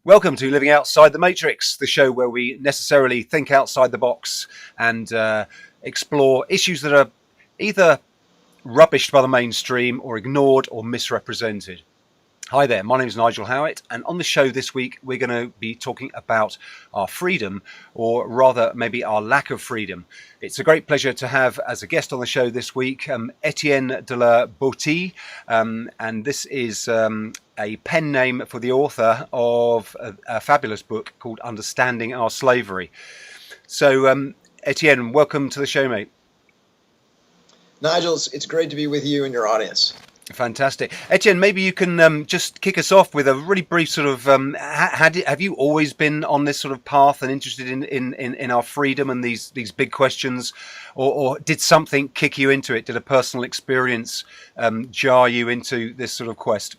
Welcome to Living Outside the Matrix, the show where we necessarily think outside the box and explore issues that are either rubbished by the mainstream or ignored or misrepresented. Hi there, my name is Nigel Howitt, and on the show this week we're going to be talking about our freedom, or rather maybe our lack of freedom. It's a great pleasure to have as a guest on the show this week Etienne De La Boetie, and this is a pen name for the author of a fabulous book called Understanding Our Slavery. So Etienne, welcome to the show, mate. Nigel, it's great to be with you and your audience. Fantastic. Etienne, maybe you can just kick us off with a really brief sort of, have you always been on this sort of path and interested in our freedom and these big questions, or did something kick you into it? Did a personal experience jar you into this sort of quest?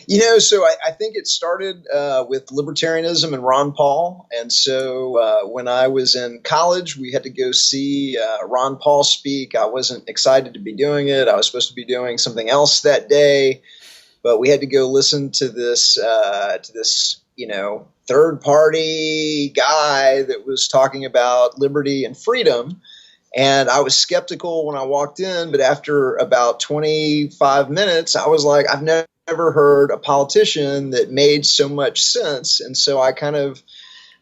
So I think it started with libertarianism and Ron Paul. And so when I was in college, we had to go see Ron Paul speak. I wasn't excited to be doing it. I was supposed to be doing something else that day, but we had to go listen to this third party guy that was talking about liberty and freedom. And I was skeptical when I walked in, but after about 25 minutes, I was like, I've never heard a politician that made so much sense. And so I kind of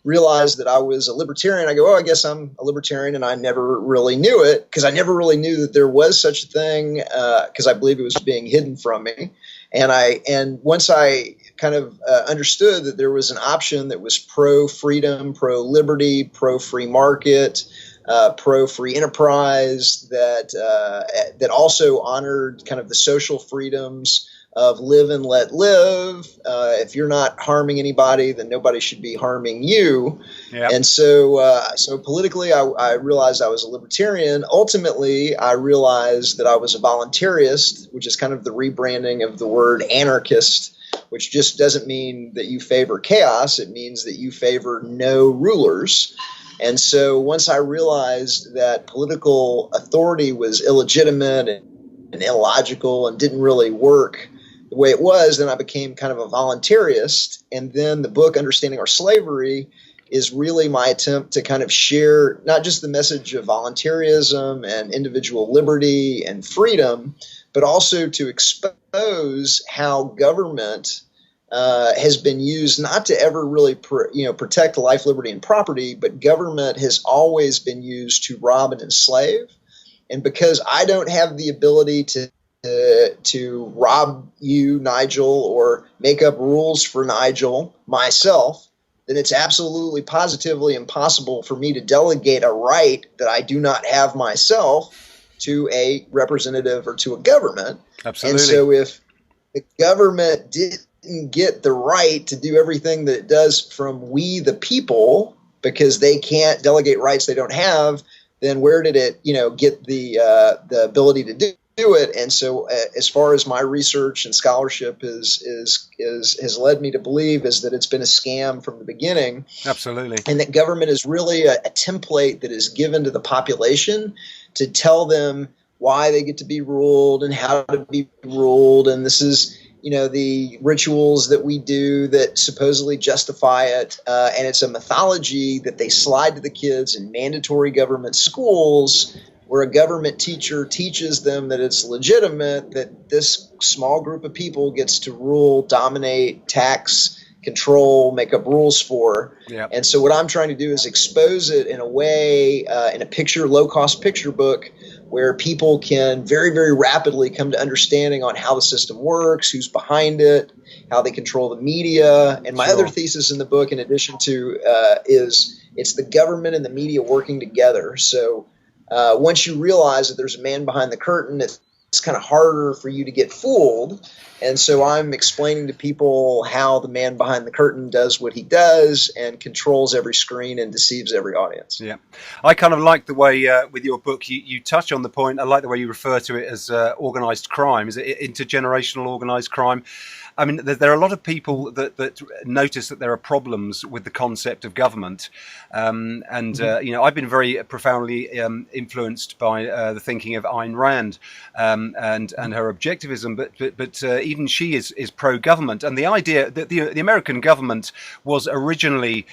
realized that I was a libertarian. I go, I guess I'm a libertarian, and I never really knew it because I never really knew that there was such a thing because I believe it was being hidden from me. And once I kind of understood that there was an option that was pro-freedom, pro-liberty, pro-free market, pro-free enterprise that also honored kind of the social freedoms of live and let live. If you're not harming anybody, then nobody should be harming you. Yep. And so politically, I realized I was a libertarian. Ultimately, I realized that I was a voluntarist, which is kind of the rebranding of the word anarchist, which just doesn't mean that you favor chaos. It means that you favor no rulers. And so once I realized that political authority was illegitimate and illogical and didn't really work the way it was, then I became kind of a voluntarist. And then the book, Understanding Our Slavery, is really my attempt to kind of share not just the message of voluntarism and individual liberty and freedom, but also to expose how government has been used not to ever really protect life, liberty, and property, but government has always been used to rob and enslave. And because I don't have the ability to rob you, Nigel, or make up rules for Nigel myself, then it's absolutely positively impossible for me to delegate a right that I do not have myself to a representative or to a government. Absolutely. And so if the government didn't get the right to do everything that it does from we the people because they can't delegate rights they don't have, then where did it get the ability to do it? And so as far as my research and scholarship has led me to believe is that it's been a scam from the beginning. Absolutely. And that government is really a template that is given to the population to tell them why they get to be ruled and how to be ruled. And this is the rituals that we do that supposedly justify it. And it's a mythology that they slide to the kids in mandatory government schools where a government teacher teaches them that it's legitimate, that this small group of people gets to rule, dominate, tax, control, make up rules for. Yep. And so what I'm trying to do is expose it in a way, in a low-cost picture book, where people can very, very rapidly come to understanding on how the system works, who's behind it, how they control the media. And my other thesis in the book, in addition to, is it's the government and the media working together. So once you realize that there's a man behind the curtain, it's kind of harder for you to get fooled. And so I'm explaining to people how the man behind the curtain does what he does and controls every screen and deceives every audience. Yeah. I kind of like the way with your book, you touch on the point. I like the way you refer to it as organized crime. Is it intergenerational organized crime? I mean, there are a lot of people that notice that there are problems with the concept of government, I've been very profoundly influenced by the thinking of Ayn Rand and her objectivism, but even she is pro-government, and the idea that the American government was originally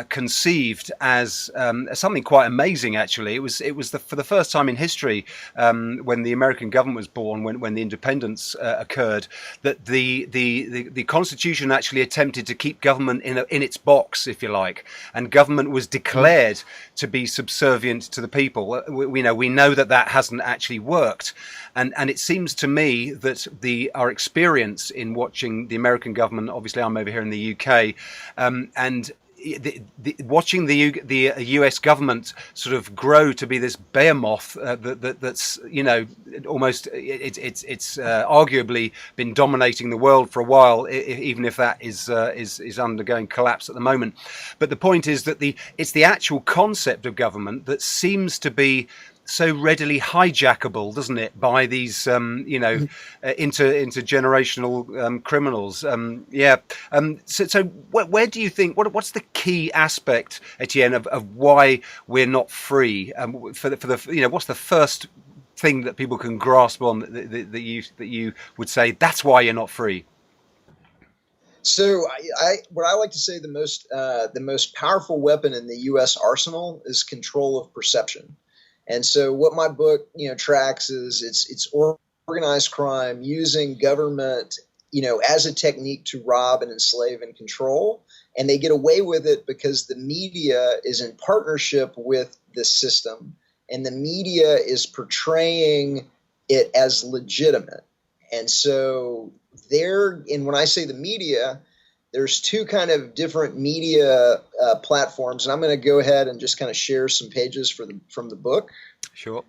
conceived as something quite amazing. Actually, it was for the first time in history, when the American government was born, when the independence occurred, that the Constitution actually attempted to keep government in its box, if you like, and government was declared to be subservient to the people. We know that hasn't actually worked, and it seems to me that our experience in watching the American government, obviously I'm over here in the UK, and watching the US government sort of grow to be this behemoth that's almost it's arguably been dominating the world for a while, even if that is undergoing collapse at the moment. But the point is that it's the actual concept of government that seems to be so readily hijackable, doesn't it, by these intergenerational criminals? So where do you think what's the key aspect, Etienne, of why we're not free? What's the first thing that people can grasp on that you would say that's why you're not free? So what I like to say, the most powerful weapon in the U.S. arsenal is control of perception. And so what my book, tracks is it's organized crime using government, as a technique to rob and enslave and control. And they get away with it because the media is in partnership with the system, and the media is portraying it as legitimate. And so and when I say the media, there's two kind of different media platforms, and I'm going to go ahead and just kind of share some pages from the book. Sure.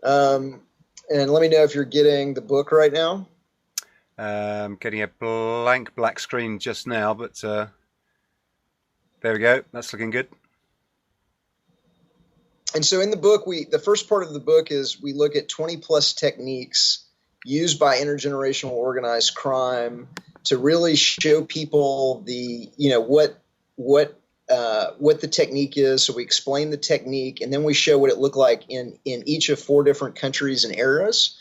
And let me know if you're getting the book right now. I'm getting a blank black screen just now, but there we go. That's looking good. And so in the book, the first part of the book is we look at 20 plus techniques used by intergenerational organized crime to really show people what the technique is. So we explain the technique, and then we show what it looked like in each of 4 different countries and eras.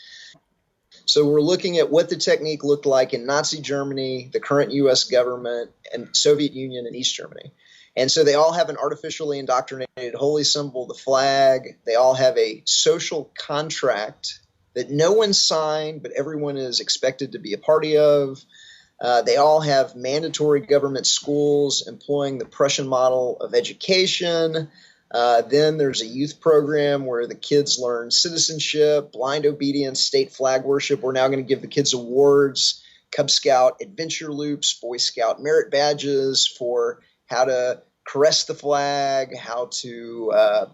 So we're looking at what the technique looked like in Nazi Germany, the current U.S. government, and Soviet Union and East Germany. And so they all have an artificially indoctrinated holy symbol, the flag. They all have a social contract that no one signed, but everyone is expected to be a party of. They all have mandatory government schools employing the Prussian model of education. Then there's a youth program where the kids learn citizenship, blind obedience, state flag worship. We're now going to give the kids awards, Cub Scout adventure loops, Boy Scout merit badges for how to caress the flag, how to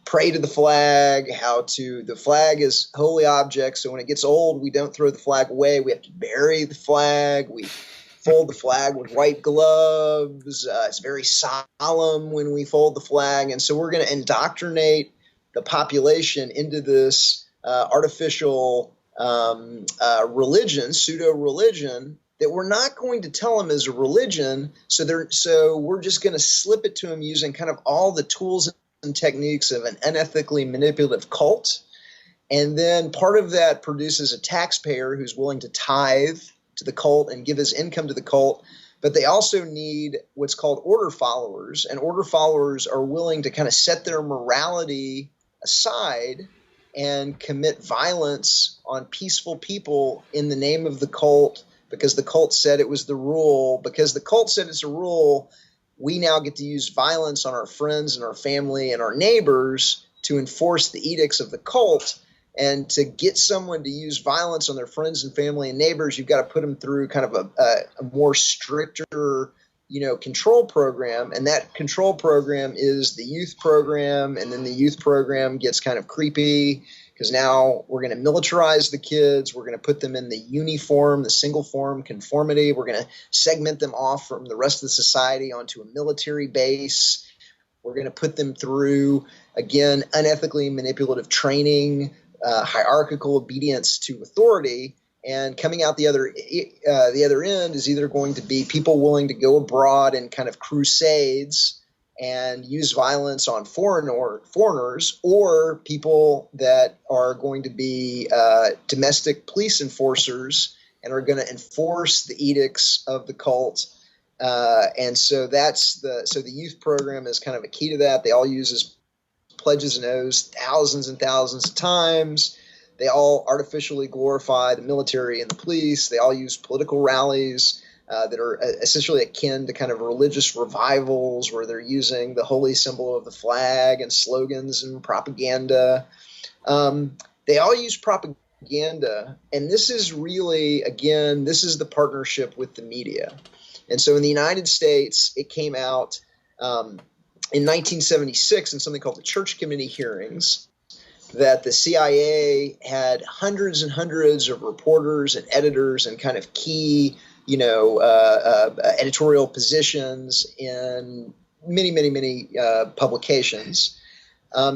pray to the flag, the flag is holy object. So when it gets old, we don't throw the flag away. We have to bury the flag. We fold the flag with white gloves. It's very solemn when we fold the flag. And so we're going to indoctrinate the population into this artificial religion, pseudo-religion, that we're not going to tell them is a religion. So we're just going to slip it to them using kind of all the tools and techniques of an unethically manipulative cult. And then part of that produces a taxpayer who's willing to tithe to the cult and give his income to the cult. But they also need what's called order followers. And order followers are willing to kind of set their morality aside and commit violence on peaceful people in the name of the cult, because the cult said it was the rule. Because the cult said it's a rule, we now get to use violence on our friends and our family and our neighbors to enforce the edicts of the cult. And to get someone to use violence on their friends and family and neighbors, you've got to put them through kind of a more stricter, control program. And that control program is the youth program. And then the youth program gets kind of creepy, because now we're going to militarize the kids. We're going to put them in the uniform, the single form conformity. We're going to segment them off from the rest of the society onto a military base. We're going to put them through, again, unethically manipulative training, hierarchical obedience to authority. And coming out the other end is either going to be people willing to go abroad in kind of crusades and use violence on foreigners, or people that are going to be domestic police enforcers and are going to enforce the edicts of the cult. And so the youth program is kind of a key to that. They all use as pledges and oaths thousands and thousands of times. They all artificially glorify the military and the police. They all use political rallies that are essentially akin to kind of religious revivals, where they're using the holy symbol of the flag and slogans and propaganda. They all use propaganda. And this is really, again, this is the partnership with the media. And so in the United States, it came out in 1976 in something called the Church Committee hearings, that the CIA had hundreds and hundreds of reporters and editors and kind of key, editorial positions in many publications.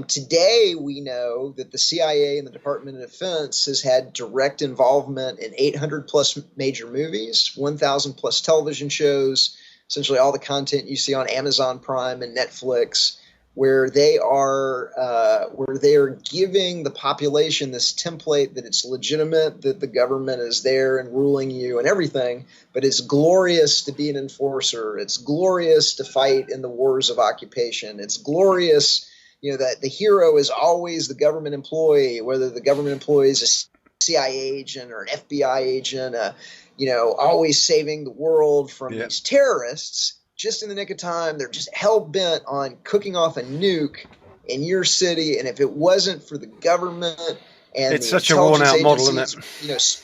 Today, we know that the CIA and the Department of Defense has had direct involvement in 800 plus major movies, 1,000 plus television shows, essentially all the content you see on Amazon Prime and Netflix, where they are giving the population this template that it's legitimate, that the government is there and ruling you and everything, but it's glorious to be an enforcer. It's glorious to fight in the wars of occupation. It's glorious, that the hero is always the government employee, whether the government employee is a CIA agent or an FBI agent, always saving the world from these terrorists. Just in the nick of time, they're just hell-bent on cooking off a nuke in your city, and if it wasn't for the government and it's the such a worn-out model, isn't it?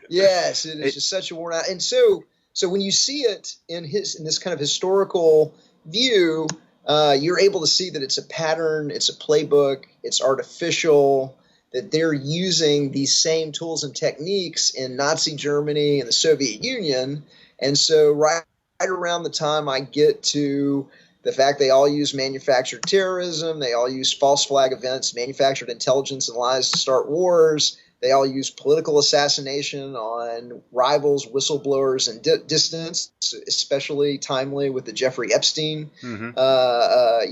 Yes, it is just such a worn-out. And so when you see it in this kind of historical view, you're able to see that it's a pattern, it's a playbook, it's artificial, that they're using these same tools and techniques in Nazi Germany and the Soviet Union. And so right around the time I get to the fact they all use manufactured terrorism, they all use false flag events, manufactured intelligence and lies to start wars, they all use political assassination on rivals, whistleblowers, and dissidents, especially timely with the Jeffrey Epstein, murder,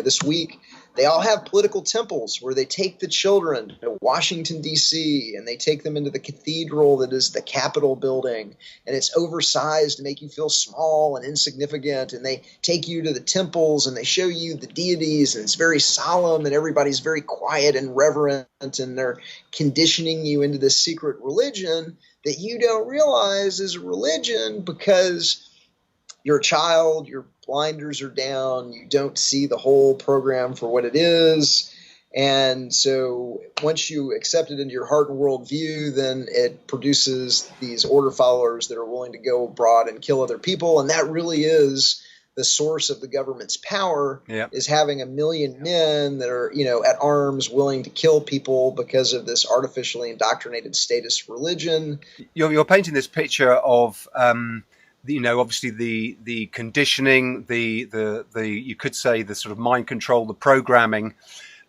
this week. They all have political temples where they take the children to Washington, D.C., and they take them into the cathedral that is the Capitol building, and it's oversized to make you feel small and insignificant, and they take you to the temples, and they show you the deities, and it's very solemn, and everybody's very quiet and reverent, and they're conditioning you into this secret religion that you don't realize is a religion because you're a child, your blinders are down, you don't see the whole program for what it is. And so once you accept it into your heart and worldview, then it produces these order followers that are willing to go abroad and kill other people. And that really is the source of the government's power, is having 1 million men that are, at arms willing to kill people because of this artificially indoctrinated status religion. You're painting this picture of obviously the conditioning, the you could say the sort of mind control, the programming.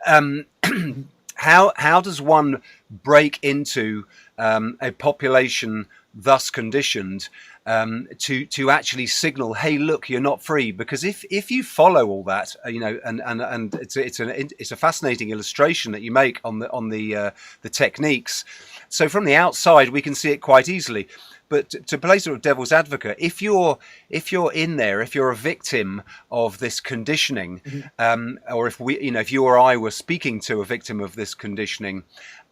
How does one break into a population thus conditioned to actually signal, hey, look, you're not free? Because if you follow all that, and it's a fascinating illustration that you make on the techniques. So from the outside, we can see it quite easily. But to play sort of devil's advocate, if you're in there, if you're a victim of this conditioning, or if you or I were speaking to a victim of this conditioning,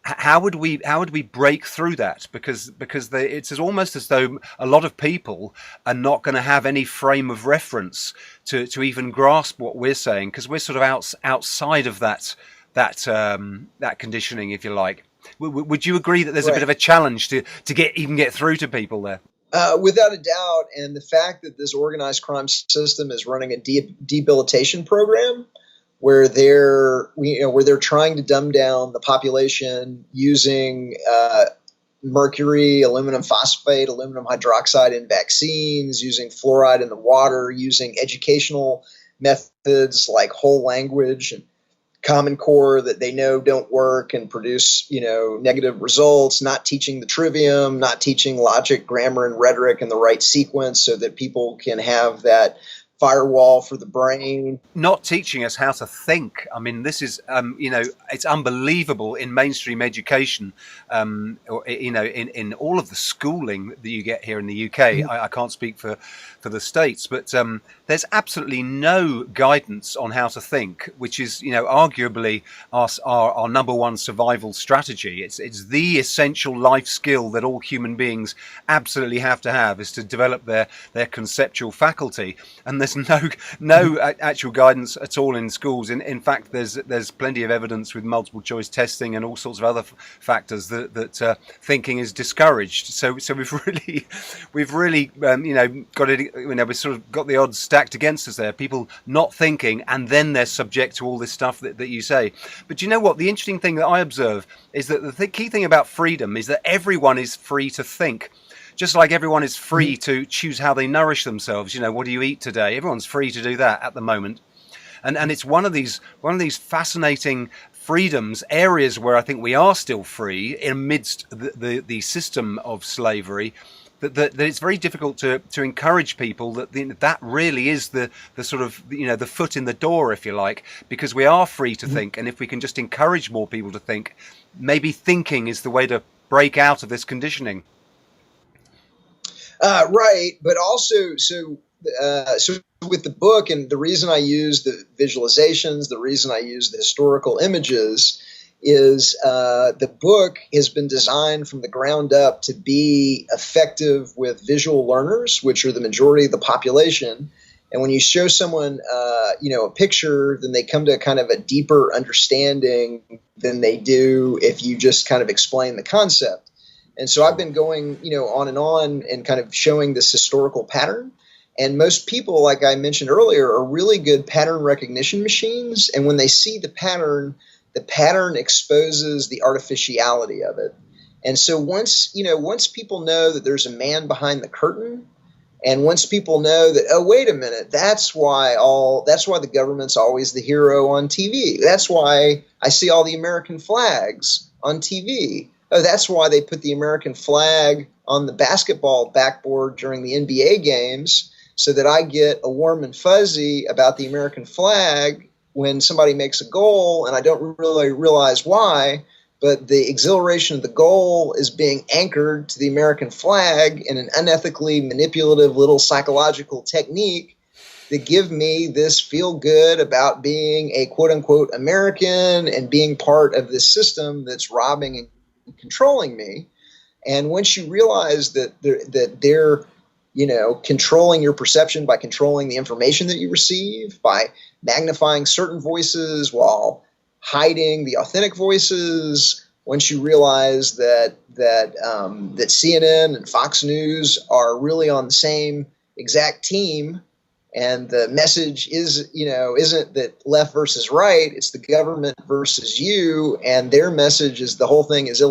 how would we break through that? Because it's almost as though a lot of people are not going to have any frame of reference to even grasp what we're saying, because we're sort of outside of that conditioning, if you like. Would you agree that there's a bit of a challenge to get through to people there? Without a doubt, and the fact that this organized crime system is running a debilitation program where they're trying to dumb down the population using mercury, aluminum phosphate, aluminum hydroxide in vaccines, using fluoride in the water, using educational methods like whole language and Common Core that they know don't work and produce, negative results, not teaching the trivium, not teaching logic, grammar, and rhetoric in the right sequence so that people can have that firewall for the brain. Not teaching us how to think. I mean, this is, it's unbelievable in mainstream education, or, in all of the schooling that you get here in the UK. I can't speak for the States, but there's absolutely no guidance on how to think, which is, arguably our number one survival strategy. It's the essential life skill that all human beings absolutely have to have, is to develop their conceptual faculty. And there's no actual guidance at all in schools. In fact, there's plenty of evidence with multiple choice testing and all sorts of other factors that thinking is discouraged. So we've really got it. We've sort of got the odds stacked against us there. People not thinking, and then they're subject to all this stuff that you say. But you know what? The interesting thing that I observe is that the key thing about freedom is that everyone is free to think. Just like everyone is free to choose how they nourish themselves. What do you eat today? Everyone's free to do that at the moment. And it's one of these fascinating freedoms, areas where I think we are still free amidst the system of slavery, that it's very difficult to encourage people that really is the sort of, the foot in the door, if you like, because we are free to think. And if we can just encourage more people to think, maybe thinking is the way to break out of this conditioning. Right, but also, so with the book, and the reason I use the visualizations, the reason I use the historical images, is the book has been designed from the ground up to be effective with visual learners, which are the majority of the population. And when you show someone, a picture, then they come to kind of a deeper understanding than they do if you just kind of explain the concept. And so I've been going, on and kind of showing this historical pattern. And most people, like I mentioned earlier, are really good pattern recognition machines. And when they see the pattern exposes the artificiality of it. And so once people know that there's a man behind the curtain, and once people know that, oh, wait a minute, that's why the government's always the hero on TV. That's why I see all the American flags on TV. Oh, that's why they put the American flag on the basketball backboard during the NBA games, so that I get a warm and fuzzy about the American flag when somebody makes a goal, and I don't really realize why, but the exhilaration of the goal is being anchored to the American flag in an unethically manipulative little psychological technique that give me this feel good about being a quote unquote American and being part of this system that's robbing and controlling me. And once you realize that they're controlling your perception by controlling the information that you receive, by magnifying certain voices while hiding the authentic voices, once you realize that CNN and Fox News are really on the same exact team, and the message isn't that left versus right, it's the government versus you, and their message is the whole thing is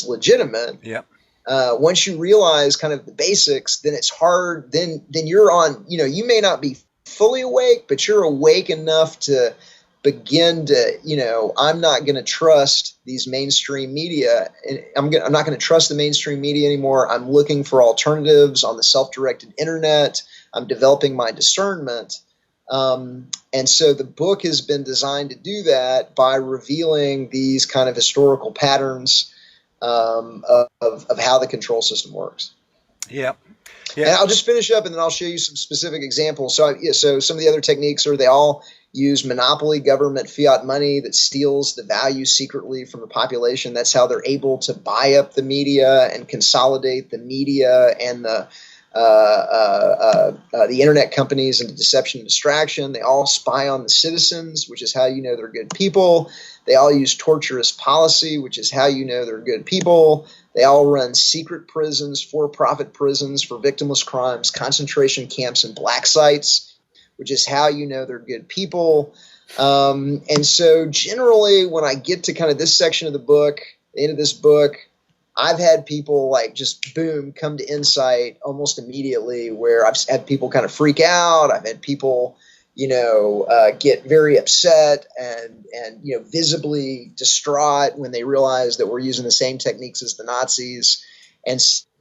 legitimate. Yeah. Once you realize kind of the basics, then it's hard. Then you're on. You may not be fully awake, but you're awake enough to begin to. I'm not going to trust these mainstream media. I'm not going to trust the mainstream media anymore. I'm looking for alternatives on the self-directed internet. I'm developing my discernment. And so the book has been designed to do that by revealing these kind of historical patterns of how the control system works. Yeah. And I'll just finish up, and then I'll show you some specific examples. So some of the other techniques are they all use monopoly government fiat money that steals the value secretly from the population. That's how they're able to buy up the media and consolidate the media and the internet companies into deception and distraction. They all spy on the citizens, which is how you know they're good people. They all use torturous policy, which is how you know they're good people. They all run secret prisons, for-profit prisons for victimless crimes, concentration camps, and black sites, which is how you know they're good people. And so generally, when I get to kind of this section of the book, the end of this book, I've had people like just boom come to insight almost immediately, where I've had people kind of freak out. I've had people get very upset and visibly distraught when they realize that we're using the same techniques as the Nazis. And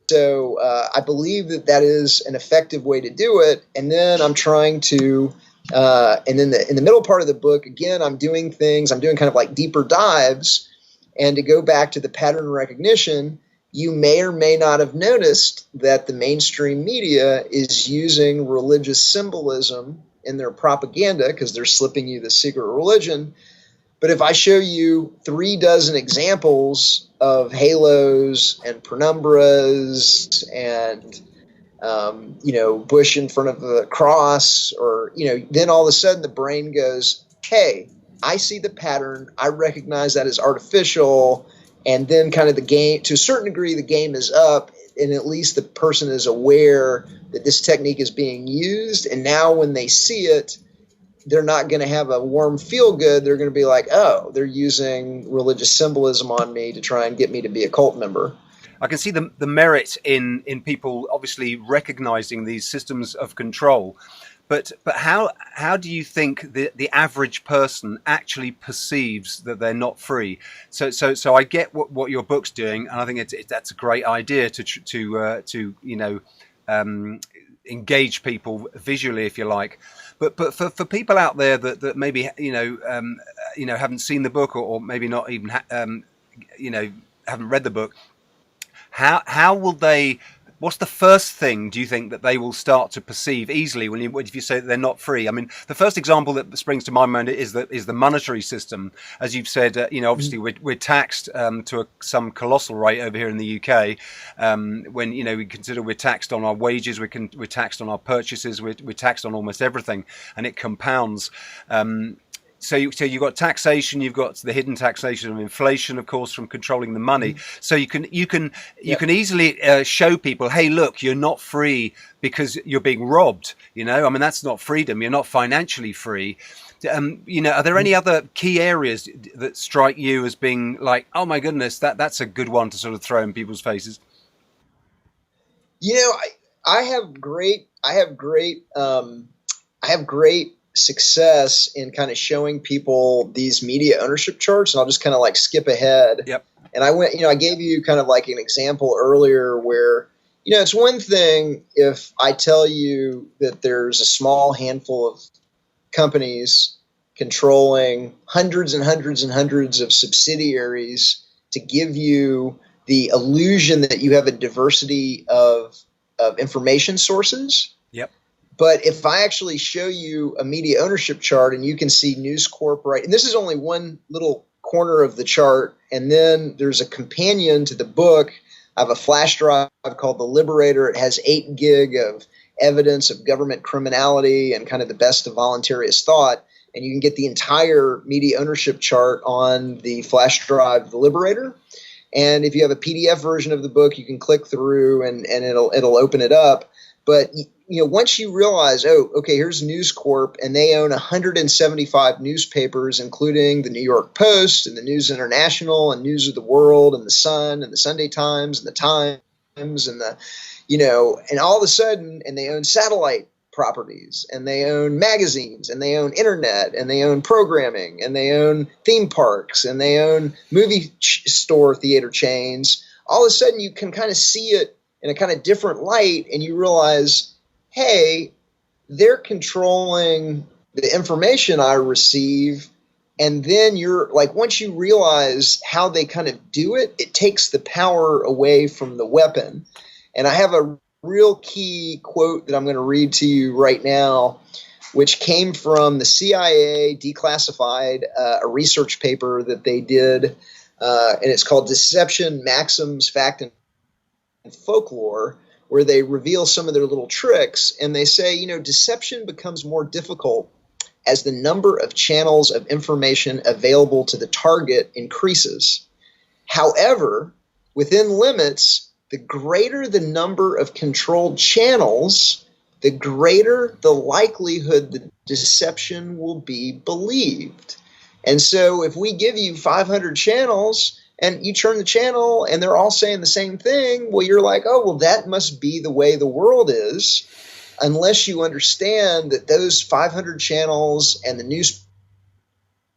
so I believe that is an effective way to do it. And then I'm trying to, and then in the middle part of the book, again, I'm doing kind of like deeper dives. And to go back to the pattern recognition, you may or may not have noticed that the mainstream media is using religious symbolism in their propaganda because they're slipping you the secret religion. But if I show you 36 examples of halos and penumbras and Bush in front of the cross, or then all of a sudden the brain goes, hey, I see the pattern, I recognize that as artificial, and then kind of the game, to a certain degree, the game is up, and at least the person is aware that this technique is being used. And now when they see it, they're not going to have a warm feel good. They're going to be like, oh, they're using religious symbolism on me to try and get me to be a cult member. I can see the merit in people obviously recognizing these systems of control. But how do you think the average person actually perceives that they're not free? So I get what your book's doing, and I think that's a great idea to engage people visually, if you like. But for people out there that maybe haven't seen the book, or maybe not even haven't read the book, how will they? What's the first thing, do you think, that they will start to perceive easily if you say that they're not free? I mean, the first example that springs to my mind is the monetary system. As you've said, obviously we're taxed to some colossal rate over here in the UK. When we consider we're taxed on our wages, we're taxed on our purchases, we're taxed on almost everything, and it compounds. So you've got taxation, you've got the hidden taxation of inflation, of course, from controlling the money. So you can easily show people, hey, look, you're not free because you're being robbed. I mean, that's not freedom. You're not financially free. Are there any other key areas that strike you as being like, oh my goodness, that's a good one to sort of throw in people's faces? I have great success in kind of showing people these media ownership charts, and I'll just kind of like skip ahead. Yep. And I gave you kind of like an example earlier where, it's one thing if I tell you that there's a small handful of companies controlling hundreds and hundreds and hundreds of subsidiaries to give you the illusion that you have a diversity of information sources. Yep. But if I actually show you a media ownership chart and you can see News Corp, right, and this is only one little corner of the chart, and then there's a companion to the book. I have a flash drive called The Liberator. It has 8 gig of evidence of government criminality and kind of the best of voluntarist thought, and you can get the entire media ownership chart on the flash drive, The Liberator. And if you have a PDF version of the book, you can click through and it'll open it up. But once you realize, oh, okay, here's News Corp, and they own 175 newspapers, including the New York Post and the News International and News of the World and the Sun and the Sunday Times and the Times and and all of a sudden, and they own satellite properties, and they own magazines, and they own internet, and they own programming, and they own theme parks, and they own movie store theater chains. All of a sudden, you can kind of see it in a kind of different light, and you realize, hey, they're controlling the information I receive. And then you're like, once you realize how they kind of do it, it takes the power away from the weapon. And I have a real key quote that I'm going to read to you right now, which came from the CIA, declassified, a research paper that they did, and it's called Deception, Maxims, Fact, and Folklore, where they reveal some of their little tricks, and they say, deception becomes more difficult as the number of channels of information available to the target increases. However, within limits, the greater the number of controlled channels, the greater the likelihood the deception will be believed. And so if we give you 500 channels, and you turn the channel and they're all saying the same thing, well, you're like, oh, well, that must be the way the world is. unless you understand that those 500 channels and the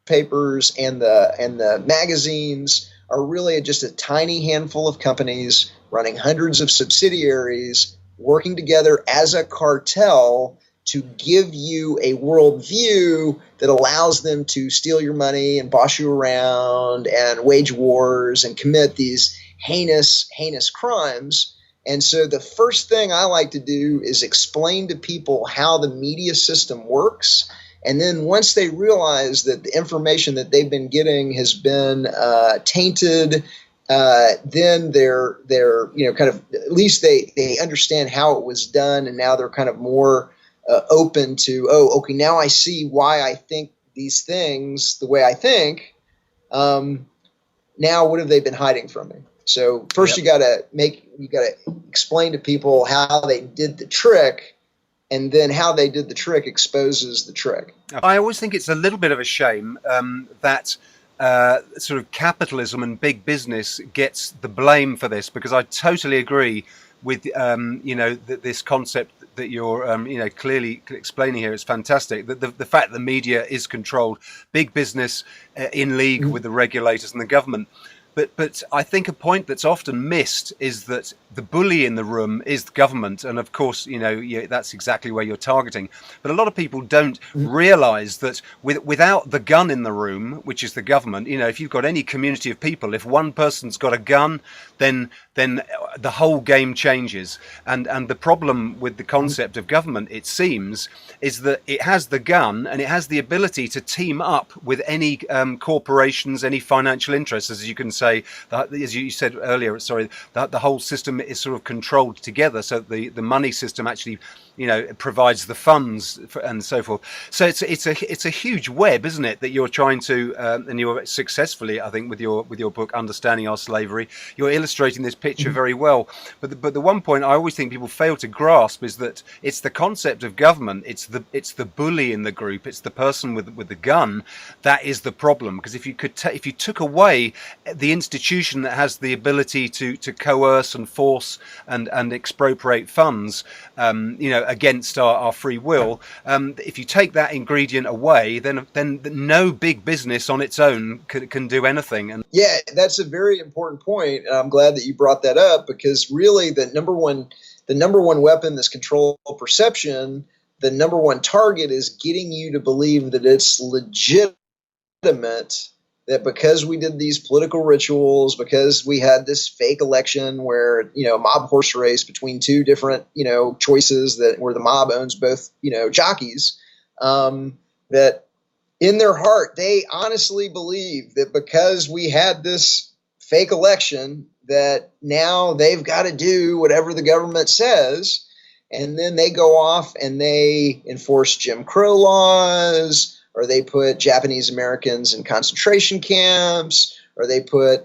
newspapers and the magazines are really just a tiny handful of companies running hundreds of subsidiaries working together as a cartel to give you a worldview that allows them to steal your money and boss you around and wage wars and commit these heinous crimes. And so the first thing I like to do is explain to people how the media system works. And then once they realize that the information that they've been getting has been tainted, then they're kind of, at least they understand how it was done, and now they're kind of more open to, oh, okay, now I see why I think these things the way I think. Now what have they been hiding from me? So first, you got to explain to people how they did the trick, and then how they did the trick exposes the trick. I always think it's a little bit of a shame that sort of capitalism and big business gets the blame for this, because I totally agree with this concept that you're clearly explaining here is fantastic. The fact the media is controlled, big business in league with the regulators and the government. But I think a point that's often missed is that the bully in the room is the government. And of course, that's exactly where you're targeting. But a lot of people don't realize that without the gun in the room, which is the government, if you've got any community of people, if one person's got a gun, then the whole game changes. And the problem with the concept of government, it seems, is that it has the gun and it has the ability to team up with any corporations, any financial interests, as you can say, as you said earlier, the whole system is sort of controlled together, so the money system actually provides the funds and so forth. So it's a huge web, isn't it, that you're trying to and you're successfully, I think, with your book Understanding Our Slavery, you're illustrating this picture very well. But the one point I always think people fail to grasp is that it's the concept of government, it's the bully in the group, it's the person with the gun that is the problem. Because if you took away the institution that has the ability to coerce and force and expropriate funds, against our free will, if you take that ingredient away, then no big business on its own can do anything. And yeah, that's a very important point, and I'm glad that you brought that up, because really the number one weapon is control perception. The number one target is getting you to believe that it's legitimate, that because we did these political rituals, because we had this fake election where, a mob horse race between two different, choices where the mob owns both, jockeys, that in their heart, they honestly believe that because we had this fake election, that now they've got to do whatever the government says. And then they go off and they enforce Jim Crow laws, or they put Japanese Americans in concentration camps, or they put,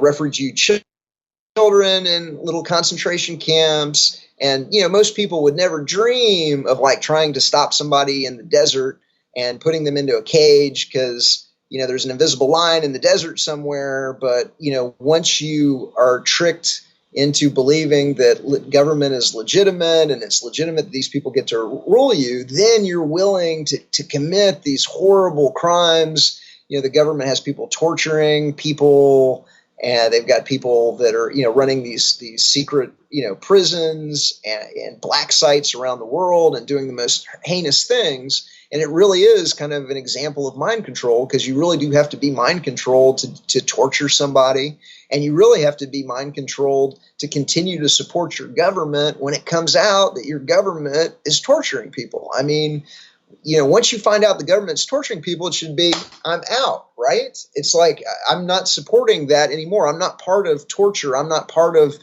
refugee children in little concentration camps. And, most people would never dream of trying to stop somebody in the desert and putting them into a cage because, there's an invisible line in the desert somewhere. But, once you are tricked into believing that government is legitimate and it's legitimate that these people get to rule you, then you're willing to commit these horrible crimes. The government has people torturing people, and they've got people that are, running these secret, prisons and black sites around the world and doing the most heinous things. And it really is kind of an example of mind control, because you really do have to be mind controlled to torture somebody. And you really have to be mind controlled to continue to support your government when it comes out that your government is torturing people. I mean, once you find out the government's torturing people, it should be, I'm out, right? It's like, I'm not supporting that anymore. I'm not part of torture. I'm not part of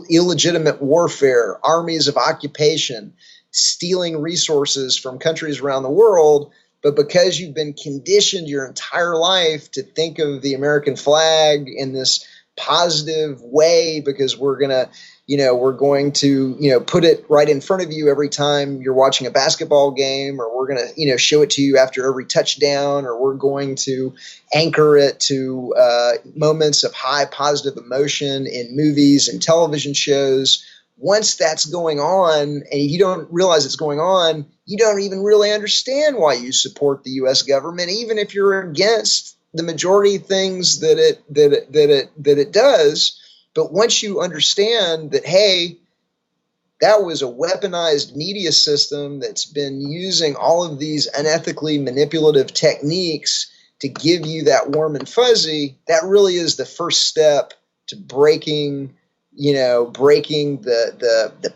illegitimate warfare, armies of occupation, stealing resources from countries around the world. But because you've been conditioned your entire life to think of the American flag in this positive way, because we're going to put it right in front of you every time you're watching a basketball game, or we're going to, show it to you after every touchdown, or we're going to anchor it to moments of high positive emotion in movies and television shows. once that's going on and you don't realize it's going on, you don't even really understand why you support the U.S. government, even if you're against the majority of things that it does. But once you understand that, hey, that was a weaponized media system that's been using all of these unethically manipulative techniques to give you that warm and fuzzy, that really is the first step to breaking the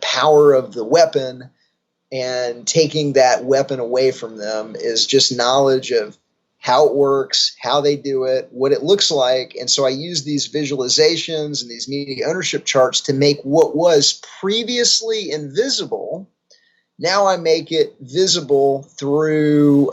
power of the weapon, and taking that weapon away from them is just knowledge of how it works, how they do it, what it looks like. And so I use these visualizations and these media ownership charts to make what was previously invisible. Now I make it visible through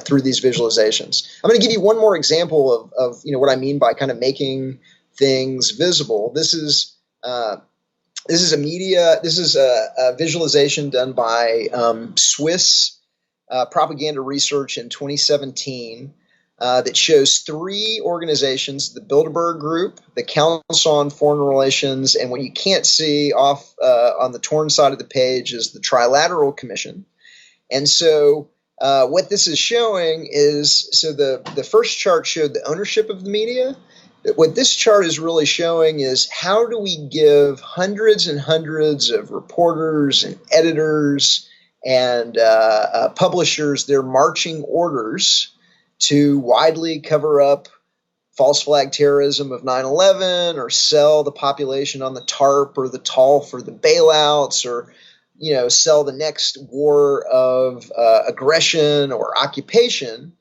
through these visualizations. I'm going to give you one more example of what I mean by kind of making things visible. This is a visualization done by Swiss propaganda research in 2017 that shows three organizations: the Bilderberg Group, the Council on Foreign Relations, and what you can't see off on the torn side of the page is the Trilateral Commission. And so what this is showing is, so the first chart showed the ownership of the media. What this chart is really showing is, how do we give hundreds and hundreds of reporters and editors and publishers their marching orders to widely cover up false flag terrorism of 9/11, or sell the population on the TARP or the TAL for the bailouts, or sell the next war of aggression or occupation.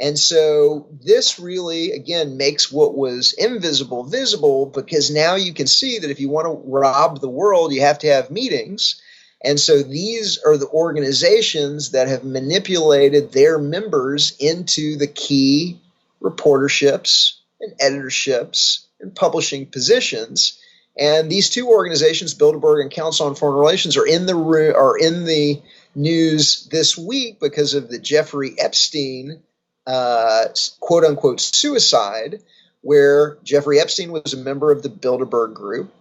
And so this really, again, makes what was invisible visible, because now you can see that if you want to rob the world, you have to have meetings. And so these are the organizations that have manipulated their members into the key reporterships and editorships and publishing positions. And these two organizations, Bilderberg and Council on Foreign Relations, are in the news this week because of the Jeffrey Epstein quote unquote suicide, where Jeffrey Epstein was a member of the Bilderberg Group,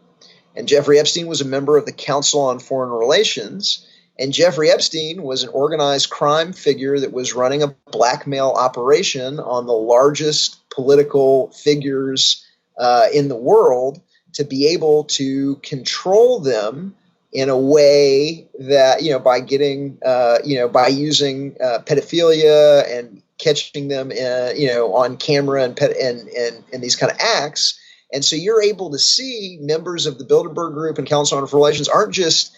and Jeffrey Epstein was a member of the Council on Foreign Relations, and Jeffrey Epstein was an organized crime figure that was running a blackmail operation on the largest political figures in the world, to be able to control them in a way that, by getting, by using pedophilia and catching them, on camera and these kind of acts. And so you're able to see members of the Bilderberg Group and Council on Foreign Relations aren't just,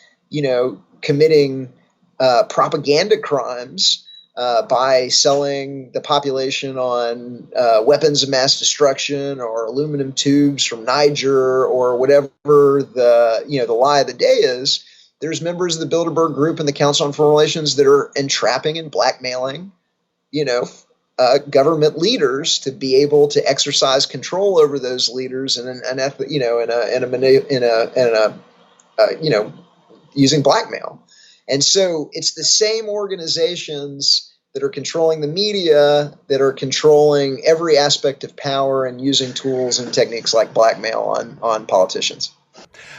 committing propaganda crimes by selling the population on weapons of mass destruction or aluminum tubes from Niger or whatever the lie of the day is. There's members of the Bilderberg Group and the Council on Foreign Relations that are entrapping and blackmailing, government leaders to be able to exercise control over those leaders using blackmail. And so it's the same organizations that are controlling the media, that are controlling every aspect of power and using tools and techniques like blackmail on politicians.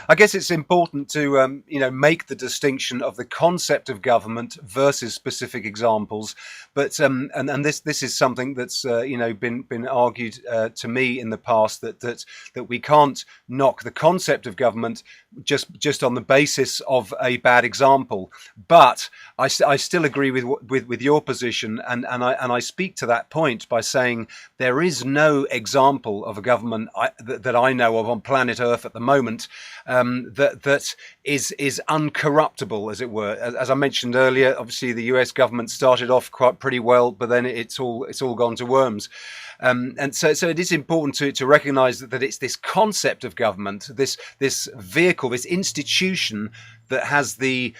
I guess it's important to make the distinction of the concept of government versus specific examples. But and this is something that's been argued to me in the past, that we can't knock the concept of government just on the basis of a bad example. But I still agree with your position, and I speak to that point by saying there is no example of a government that I know of on planet Earth at the moment that is uncorruptible, as it were. As I mentioned earlier, obviously the US government started off pretty well, but then it's all gone to worms. And so it is important to recognise that it's this concept of government, this vehicle, this institution that has the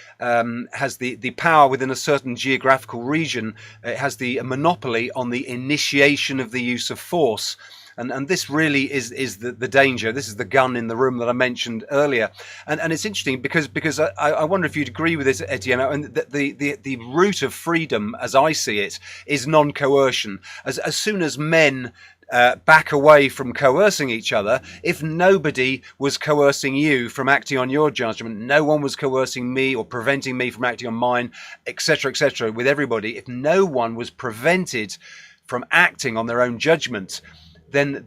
power within a certain geographical region. It has the monopoly on the initiation of the use of force. And this really is the danger. This is the gun in the room that I mentioned earlier. And it's interesting because I wonder if you'd agree with this, Etienne. And the root of freedom, as I see it, is non-coercion. As soon as men back away from coercing each other, if nobody was coercing you from acting on your judgment, no one was coercing me or preventing me from acting on mine, etc., with everybody, if no one was prevented from acting on their own judgment, then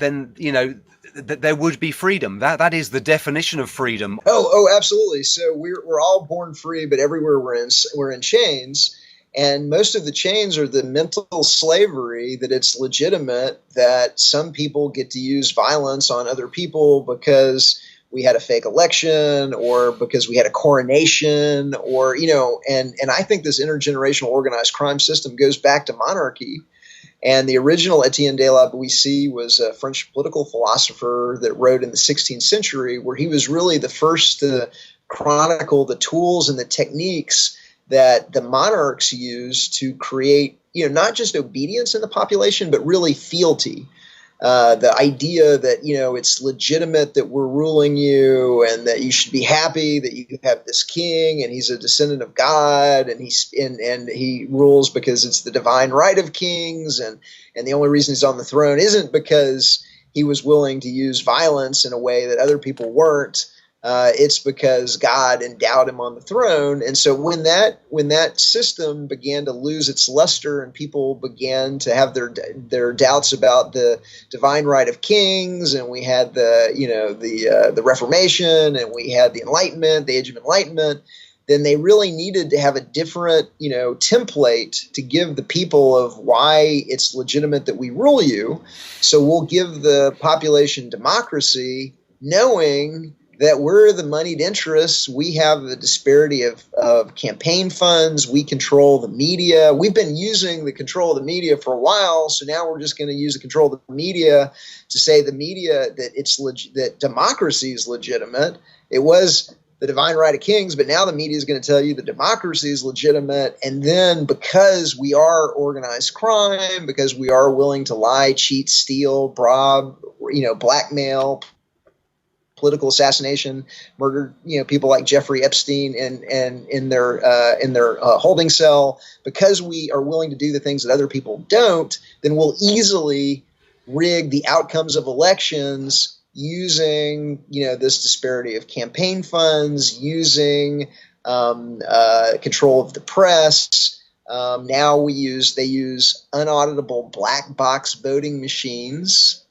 there would be freedom. That is the definition of freedom. Oh, absolutely. So we're all born free, but everywhere we're in chains. And most of the chains are the mental slavery that it's legitimate that some people get to use violence on other people because we had a fake election or because we had a coronation or, and I think this intergenerational organized crime system goes back to monarchy. And the original Etienne De La Boetie was a French political philosopher that wrote in the 16th century, where he was really the first to chronicle the tools and the techniques that the monarchs used to create, not just obedience in the population, but really fealty. The idea that, it's legitimate that we're ruling you and that you should be happy that you have this king and he's a descendant of God and he rules because it's the divine right of kings. And the only reason he's on the throne isn't because he was willing to use violence in a way that other people weren't. It's because God endowed him on the throne. And so when that system began to lose its luster and people began to have their doubts about the divine right of kings, and we had the Reformation, and we had the Enlightenment, the Age of Enlightenment, then they really needed to have a different, template to give the people of why it's legitimate that we rule you. So we'll give the population democracy, knowing that we're the moneyed interests. We have the disparity of campaign funds. We control the media. We've been using the control of the media for a while, so now we're just going to use the control of the media to say the media that democracy is legitimate. It was the divine right of kings, but now the media is going to tell you that democracy is legitimate. And then because we are organized crime, because we are willing to lie, cheat, steal, rob, blackmail, political assassination, murdered, people like Jeffrey Epstein and in their holding cell, because we are willing to do the things that other people don't, then we'll easily rig the outcomes of elections using, this disparity of campaign funds, using control of the press. Now they use unauditable black box voting machines,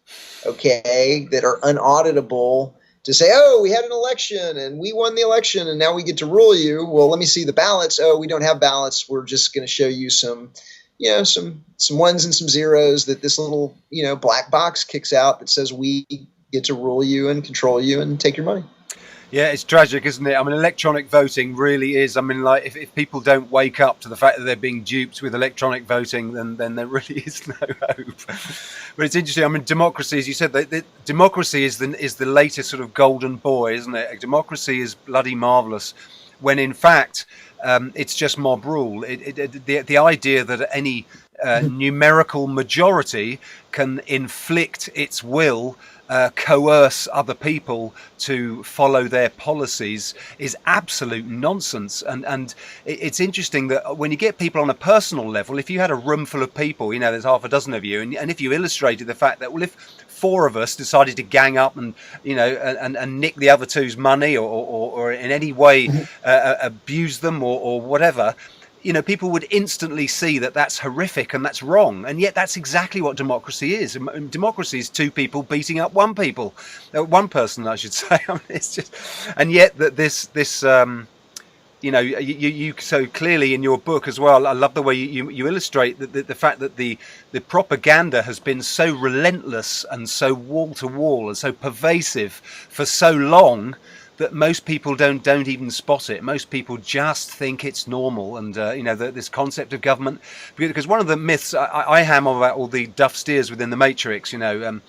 that are unauditable, to say, oh, we had an election and we won the election and now we get to rule you. Well, let me see the ballots. Oh, we don't have ballots. We're just going to show you some ones and some zeros that this little, black box kicks out that says we get to rule you and control you and take your money. Yeah, it's tragic, isn't it? I mean, electronic voting really is. I mean, like, if people don't wake up to the fact that they're being duped with electronic voting, then there really is no hope. But it's interesting. I mean, democracy, as you said, democracy is the latest sort of golden boy, isn't it? Democracy is bloody marvelous, when in fact it's just mob rule. The idea that any numerical majority can inflict its will, coerce other people to follow their policies is absolute nonsense. And it's interesting that when you get people on a personal level, if you had a room full of people, there's half a dozen of you, and if you illustrated the fact that, well, if 4 of us decided to gang up and and nick the other two's money or in any way abuse them or whatever, people would instantly see that that's horrific and that's wrong. And yet that's exactly what democracy is. Democracy is 2 people beating up one person, I should say. I mean, it's just, and yet that this you so clearly in your book as well, I love the way you illustrate the fact that the propaganda has been so relentless and so wall to wall and so pervasive for so long that most people don't even spot it. Most people just think it's normal, and this concept of government. Because one of the myths I ham on about all the duff steers within the Matrix, and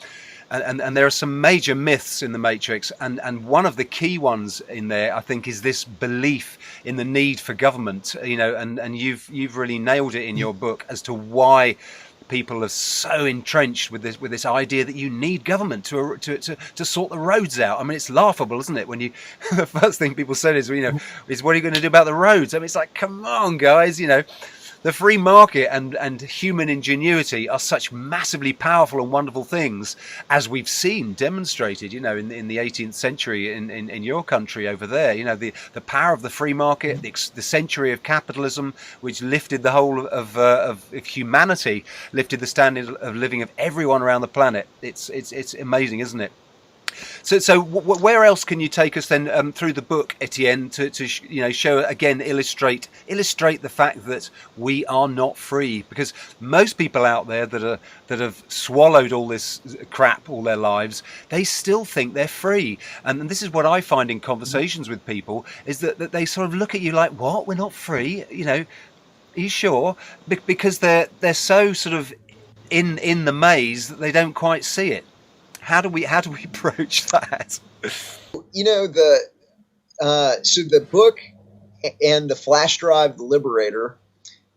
there are some major myths in the Matrix, and one of the key ones in there, I think, is this belief in the need for government. And you've really nailed it in your book as to why people are so entrenched with this idea that you need government to sort the roads out. I mean, it's laughable, isn't it? When the first thing people said is what are you going to do about the roads? I mean, it's like, come on, guys, the the free market and human ingenuity are such massively powerful and wonderful things, as we've seen demonstrated, in the 18th century in your country over there. The power of the free market, the century of capitalism, which lifted the whole of humanity, lifted the standard of living of everyone around the planet. It's amazing, isn't it? So where else can you take us then through the book, Etienne, to show again, illustrate the fact that we are not free? Because most people out there that have swallowed all this crap all their lives, they still think they're free. And this is what I find in conversations with people, is that they sort of look at you like, what? We're not free? Are you sure? Because they're so sort of in the maze that they don't quite see it. How do we approach that? So the book and the flash drive, the Liberator,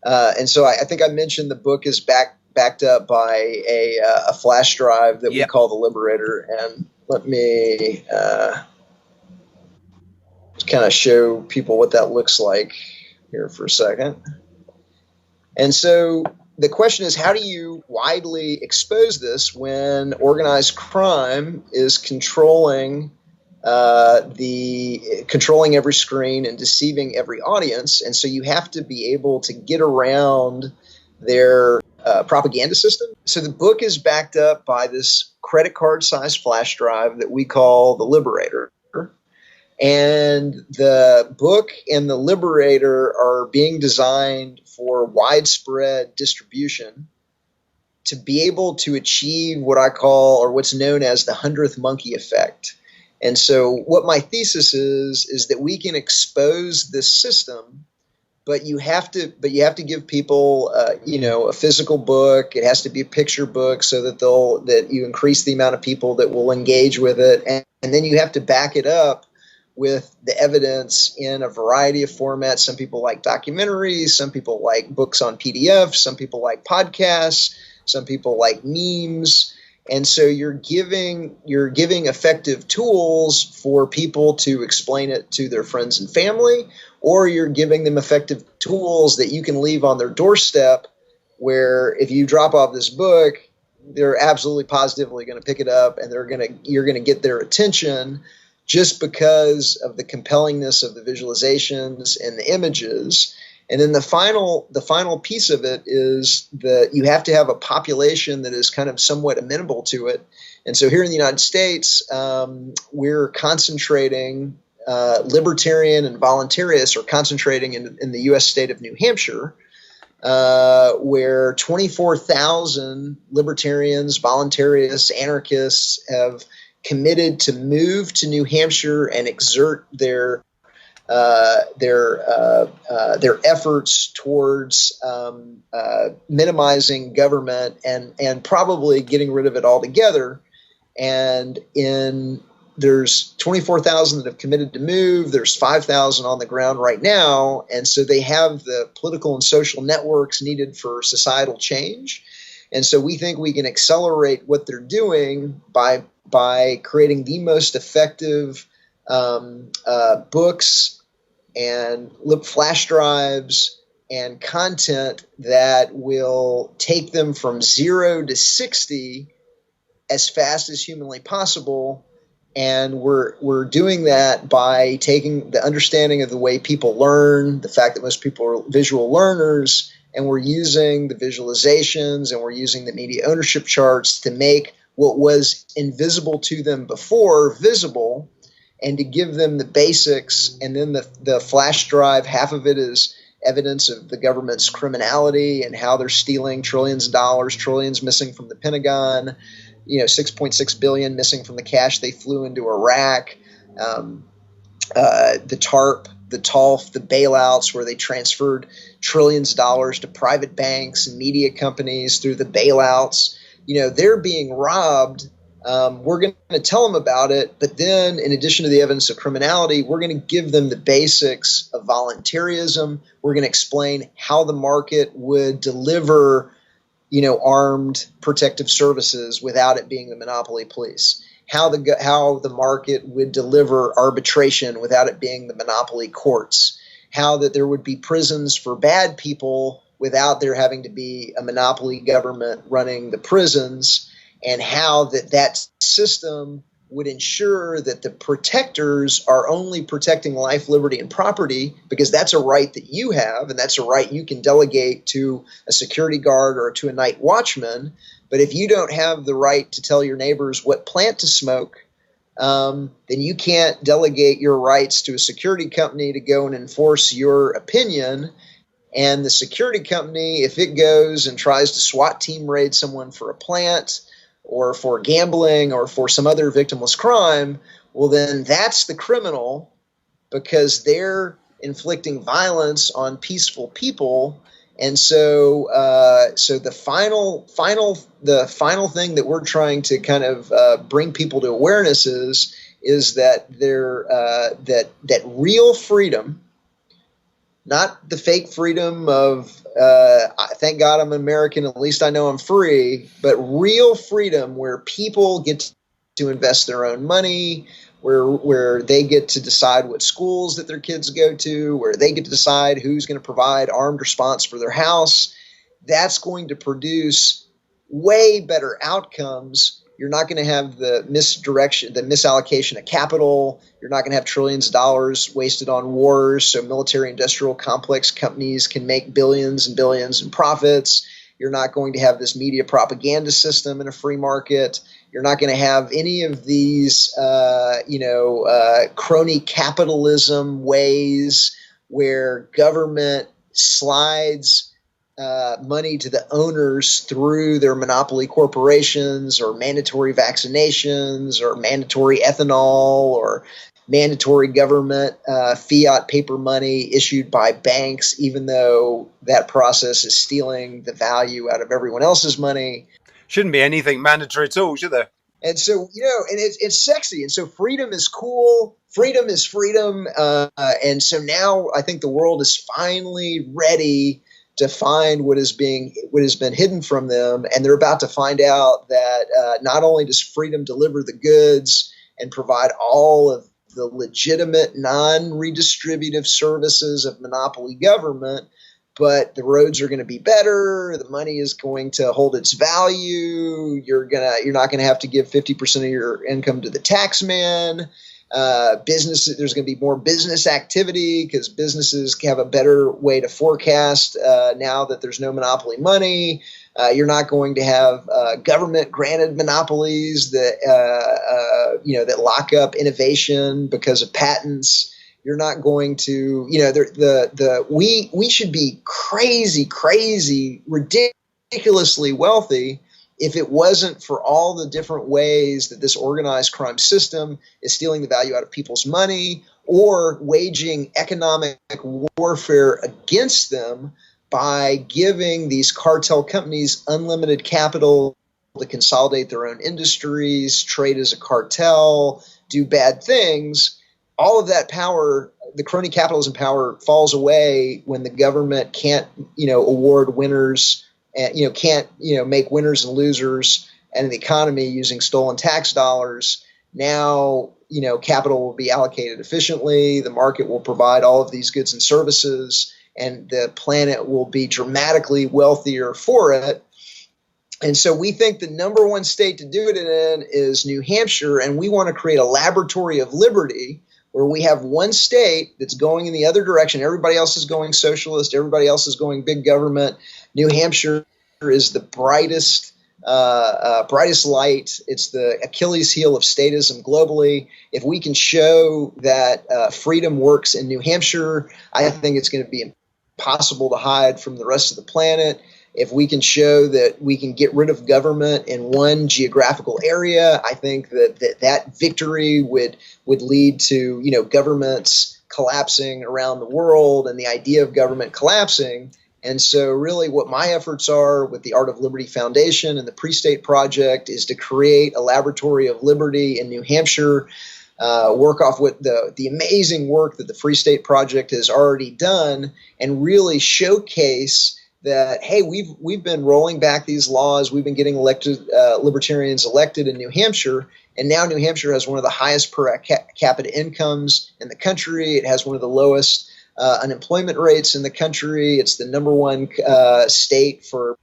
and so I think I mentioned the book is backed up by a flash drive that we call the Liberator. And let me kind of show people what that looks like here for a second. And so the question is, how do you widely expose this when organized crime is controlling every screen and deceiving every audience? And so you have to be able to get around their propaganda system. So the book is backed up by this credit card sized flash drive that we call the Liberator. And the book and the Liberator are being designed for widespread distribution to be able to achieve what I call, or what's known as, the 100th monkey effect. And so what my thesis is that we can expose this system, but you have to give people, a physical book. It has to be a picture book so that you increase the amount of people that will engage with it. And then you have to back it up with the evidence in a variety of formats. Some people like documentaries, some people like books on PDF, some people like podcasts, some people like memes. And so you're giving effective tools for people to explain it to their friends and family, or you're giving them effective tools that you can leave on their doorstep, where if you drop off this book, they're absolutely positively going to pick it up, and you're going to get their attention just because of the compellingness of the visualizations and the images. And then the final piece of it is that you have to have a population that is kind of somewhat amenable to it. And so here in the United States, we're concentrating, libertarian and voluntarists are concentrating in the U.S. state of New Hampshire, where 24,000 libertarians, voluntarists, anarchists have committed to move to New Hampshire and exert their efforts towards minimizing government and probably getting rid of it altogether. And there's 24,000 that have committed to move. There's 5,000 on the ground right now, and so they have the political and social networks needed for societal change. And so we think we can accelerate what they're doing by creating the most effective books and flash drives and content that will take them from 0 to 60 as fast as humanly possible. And we're doing that by taking the understanding of the way people learn, the fact that most people are visual learners, and we're using the visualizations and we're using the media ownership charts to make what was invisible to them before visible, and to give them the basics. And then the flash drive, half of it is evidence of the government's criminality and how they're stealing trillions of dollars, trillions missing from the Pentagon, 6.6 billion missing from the cash they flew into Iraq, the TARP, the TALF, the bailouts where they transferred trillions of dollars to private banks and media companies through the bailouts. They're being robbed. We're going to tell them about it, but then in addition to the evidence of criminality, we're going to give them the basics of voluntarism. We're going to explain how the market would deliver, armed protective services without it being the monopoly police. How the market would deliver arbitration without it being the monopoly courts. How that there would be prisons for bad people without there having to be a monopoly government running the prisons, and how that system would ensure that the protectors are only protecting life, liberty, and property, because that's a right that you have, and that's a right you can delegate to a security guard or to a night watchman. But if you don't have the right to tell your neighbors what plant to smoke, then you can't delegate your rights to a security company to go and enforce your opinion. And the security company, if it goes and tries to SWAT team raid someone for a plant or for gambling or for some other victimless crime, well, then that's the criminal, because they're inflicting violence on peaceful people. And so the final thing that we're trying to kind of bring people to awareness is that that real freedom, not the fake freedom of thank God I'm American, at least I know I'm free, but real freedom where people get to invest their own money, where they get to decide what schools that their kids go to, where they get to decide who's going to provide armed response for their house. That's going to produce way better outcomes. You're not going to have the misdirection, the misallocation of capital. You're not going to have trillions of dollars wasted on wars, so military industrial complex companies can make billions and billions in profits. You're not going to have this media propaganda system in a free market. You're not going to have any of these, crony capitalism ways where government slides money to the owners through their monopoly corporations, or mandatory vaccinations, or mandatory ethanol, or mandatory government fiat paper money issued by banks, even though that process is stealing the value out of everyone else's money. Shouldn't be anything mandatory at all, should there? And so, and it's sexy. And so freedom is cool. Freedom is freedom. And so now I think the world is finally ready to find what has been hidden from them. And they're about to find out that not only does freedom deliver the goods and provide all of the legitimate non-redistributive services of monopoly government, but the roads are going to be better. The money is going to hold its value. You're not going to have to give 50% of your income to the tax man. There's going to be more business activity because businesses have a better way to forecast now that there's no monopoly money. You're not going to have government granted monopolies that lock up innovation because of patents. You're not going to, we should be crazy, ridiculously wealthy if it wasn't for all the different ways that this organized crime system is stealing the value out of people's money or waging economic warfare against them by giving these cartel companies unlimited capital to consolidate their own industries, trade as a cartel, do bad things. All of that power, the crony capitalism power, falls away when the government can't, award winners and, can't, make winners and losers and the economy using stolen tax dollars. Now, capital will be allocated efficiently. The market will provide all of these goods and services, and the planet will be dramatically wealthier for it. And so we think the number one state to do it in is New Hampshire, and we want to create a laboratory of liberty where we have one state that's going in the other direction. Everybody else is going socialist. Everybody else is going big government. New Hampshire is the brightest light. It's the Achilles heel of statism globally. If we can show that freedom works in New Hampshire, I think it's going to be impossible to hide from the rest of the planet. If we can show that we can get rid of government in one geographical area, I think that victory would lead to, governments collapsing around the world and the idea of government collapsing. And so really what my efforts are with the Art of Liberty Foundation and the Pre-State Project is to create a laboratory of liberty in New Hampshire, work off with the amazing work that the Free State Project has already done, and really showcase that, hey, we've been rolling back these laws. We've been getting libertarians elected in New Hampshire, and now New Hampshire has one of the highest per capita incomes in the country. It has one of the lowest unemployment rates in the country. It's the number one state for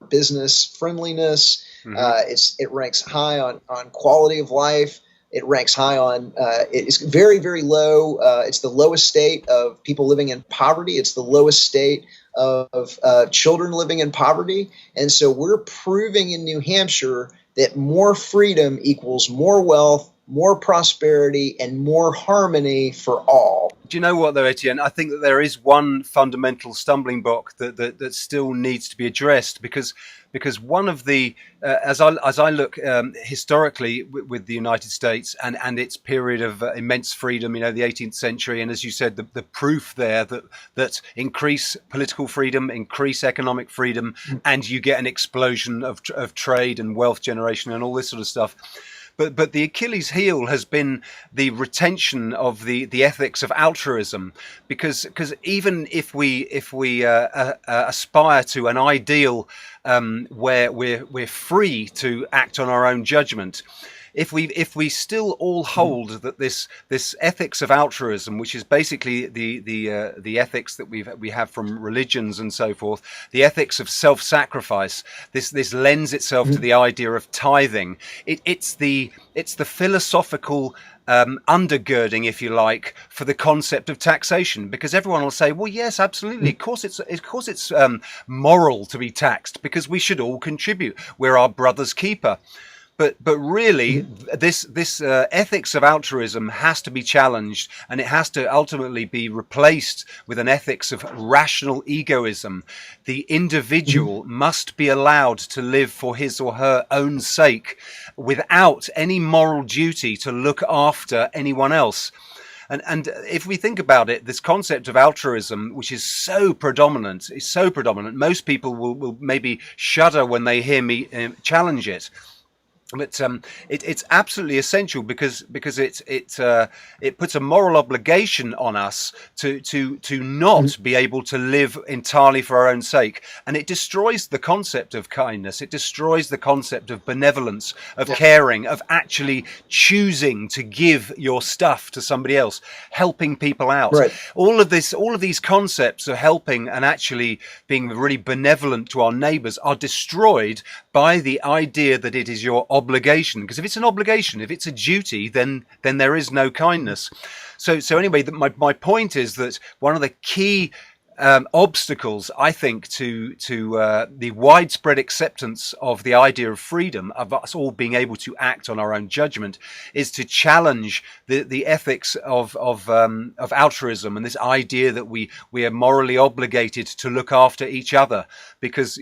business friendliness. It ranks high on quality of life. It ranks high on, it's very, very low. It's the lowest state of people living in poverty. It's the lowest state of children living in poverty. And so we're proving in New Hampshire that more freedom equals more wealth, more prosperity, and more harmony for all. Do you know what, though, Etienne? I think that there is one fundamental stumbling block that still needs to be addressed, because one of the as I look historically with the United States and its period of immense freedom, the 18th century, and as you said, the proof there that increase political freedom, increase economic freedom, and you get an explosion of trade and wealth generation and all this sort of stuff. But the Achilles heel has been the retention of the ethics of altruism, because even if we aspire to an ideal where we're free to act on our own judgment, if we still all hold that this ethics of altruism, which is basically the ethics that we have from religions and so forth, the ethics of self-sacrifice, this lends itself to the idea of tithing. It's the philosophical undergirding, if you like, for the concept of taxation, because everyone will say, well, yes, absolutely, of course it's moral to be taxed, because we should all contribute. We're our brother's keeper. But really, this ethics of altruism has to be challenged, and it has to ultimately be replaced with an ethics of rational egoism. The individual must be allowed to live for his or her own sake, without any moral duty to look after anyone else. And if we think about it, this concept of altruism, which is so predominant, most people will maybe shudder when they hear me challenge it. But it's absolutely essential, because it puts a moral obligation on us to not be able to live entirely for our own sake, and it destroys the concept of kindness. It destroys the concept of benevolence, of caring, of actually choosing to give your stuff to somebody else, helping people out. Right. All of these concepts of helping and actually being really benevolent to our neighbours are destroyed by the idea that it is your obligation. Because if it's an obligation, if it's a duty, then there is no kindness. So anyway, my point is that one of the key obstacles, I think, to the widespread acceptance of the idea of freedom, of us all being able to act on our own judgment, is to challenge the ethics of altruism, and this idea that we are morally obligated to look after each other, because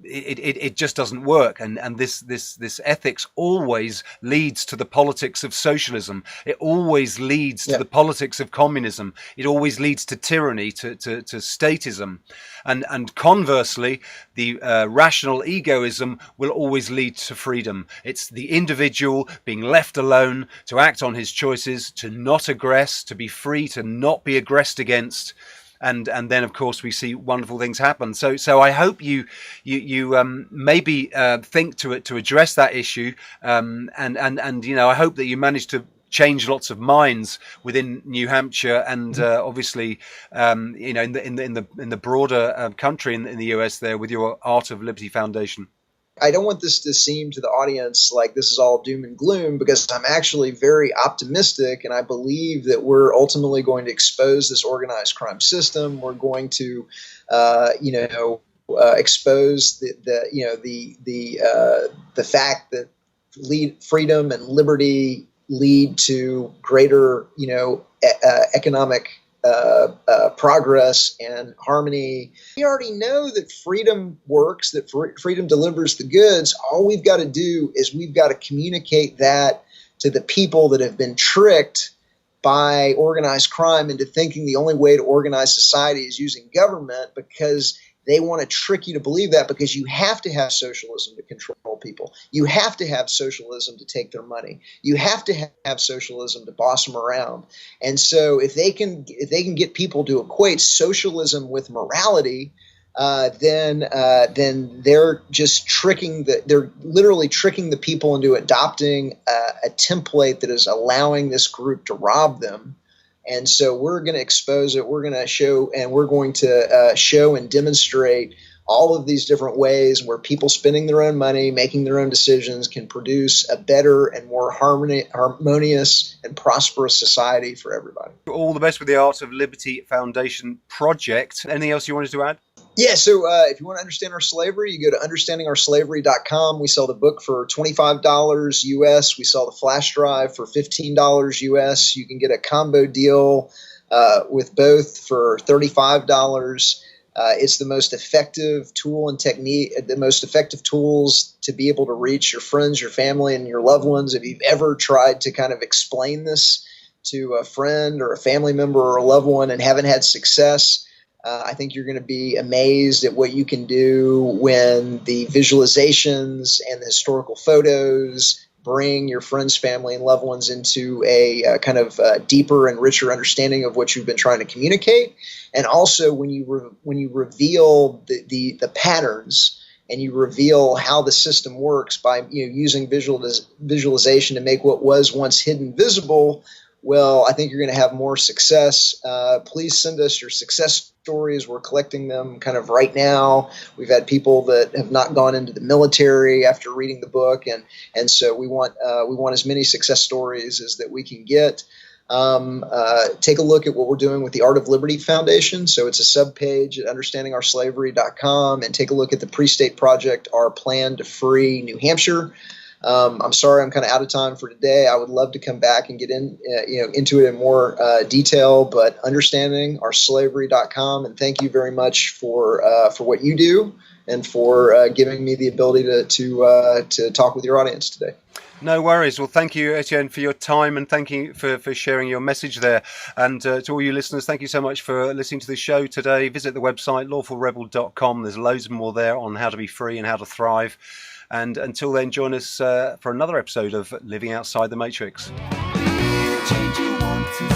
it just doesn't work, and this ethics always leads to the politics of socialism. It always leads to the politics of communism. It always leads to tyranny, to statism, and conversely, the rational egoism will always lead to freedom. It's the individual being left alone to act on his choices, to not aggress, to be free, to not be aggressed against. And then, of course, we see wonderful things happen. So I hope you maybe think to address that issue, and I hope that you manage to change lots of minds within New Hampshire, and obviously in the broader country in the US there, with your Art of Liberty Foundation. I don't want this to seem to the audience like this is all doom and gloom, because I'm actually very optimistic, and I believe that we're ultimately going to expose this organized crime system. We're going to, expose the fact that freedom and liberty lead to greater, economic progress and harmony. We already know that freedom works, that freedom delivers the goods. All we've got to do is we've got to communicate that to the people that have been tricked by organized crime into thinking the only way to organize society is using government, because they want to trick you to believe that, because you have to have socialism to control people. You have to have socialism to take their money. You have to have socialism to boss them around. And so if they can get people to equate socialism with morality, then they're just they're literally tricking the people into adopting a template that is allowing this group to rob them. And so we're going to expose it. We're going to show, and we're going to show and demonstrate all of these different ways where people spending their own money, making their own decisions, can produce a better and more harmonious and prosperous society for everybody. All the best with the Art of Liberty Foundation project. Anything else you wanted to add? Yeah, so if you want to understand our slavery, you go to understandingourslavery.com. We sell the book for $25 US. We sell the flash drive for $15 US. You can get a combo deal with both for $35. It's the most effective tool and technique, the most effective tools to be able to reach your friends, your family, and your loved ones. If you've ever tried to kind of explain this to a friend or a family member or a loved one and haven't had success, I think you're going to be amazed at what you can do when the visualizations and the historical photos bring your friends, family, and loved ones into a kind of deeper and richer understanding of what you've been trying to communicate. And also when you reveal the patterns and you reveal how the system works by using visualization to make what was once hidden visible, well, I think you're going to have more success. Please send us your success stories. We're collecting them kind of right now. We've had people that have not gone into the military after reading the book, and so we want as many success stories as that we can get. Take a look at what we're doing with the Art of Liberty Foundation. So it's a subpage at understandingourslavery.com, and take a look at the Pre-State Project, Our Plan to Free New Hampshire. I'm sorry I'm kind of out of time for today. I would love to come back and get into it in more detail, but understandingourslavery.com, and thank you very much for what you do and for giving me the ability to talk with your audience today. No worries. Well, thank you, Etienne, for your time, and thank you for sharing your message there. And to all you listeners, thank you so much for listening to the show today. Visit the website, lawfulrebel.com. There's loads more there on how to be free and how to thrive. And until then, join us for another episode of Living Outside the Matrix. Change you want to